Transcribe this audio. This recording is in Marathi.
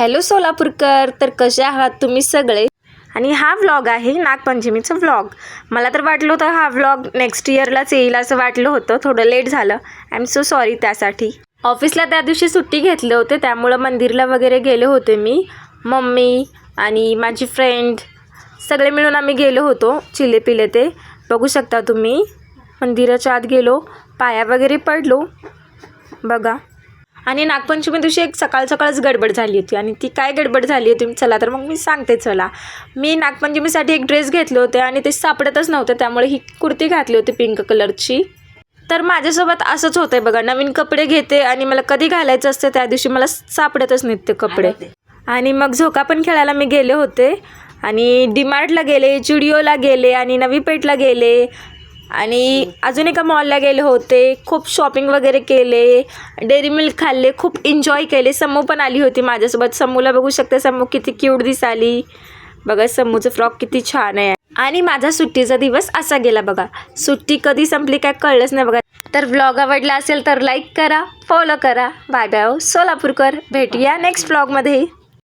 हॅलो सोलापूरकर, तर कसे आहात तुम्ही सगळे? आणि हा व्लॉग आहे नागपंचमीचा व्लॉग. मला तर वाटलं होतं हा व्लॉग नेक्स्ट इयरलाच येईल असं वाटलं होतं. थोडं लेट झालं. आय एम सो सॉरी त्यासाठी. ऑफिसला त्या दिवशी सुट्टी घेतले होते, त्यामुळं मंदिरला वगैरे गेले होते मी, मम्मी आणि माझी फ्रेंड सगळे मिळून आम्ही गेलो होतो. चिले पिले ते बघू शकता तुम्ही. मंदिराच्या आत गेलो, पाया वगैरे पडलो बघा. आणि नागपंचमी दिवशी एक सकाळच गडबड झाली होती. आणि ती काय गडबड झाली होती चला तर मग मी सांगते. चला, मी नागपंचमीसाठी एक ड्रेस घेतले होते आणि ते सापडतच नव्हते, त्यामुळे ही कुर्ती घातली होती पिंक कलरची. तर माझ्यासोबत असंच होतं आहे बघा, नवीन कपडे घेते आणि मला कधी घालायचं असतं त्या दिवशी मला सापडतच नाहीत ते कपडे. आणि मग झोका पण खेळायला मी गेले होते आणि डीमार्टला गेले, जुडिओला गेले आणि नवी पेठला गेले आणि अजून एका मॉलला गेले होते. खूप शॉपिंग वगैरे केले, डेअरी मिल्क खाल्ले, खूप एन्जॉय केले. समू पण आली होती माझ्यासोबत. समूला बघू शकते, समू किती क्यूट दिसाली बघा. समूचं फ्रॉक किती छान आहे. आणि माझा सुट्टीचा दिवस असा गेला बघा. सुट्टी कधी संपली काय कळलंच नाही बघा. तर व्लॉग आवडला असेल तर लाईक करा, फॉलो करा. बाय बाय सोलापूरकर. भेटूया नेक्स्ट व्लॉगमध्ये.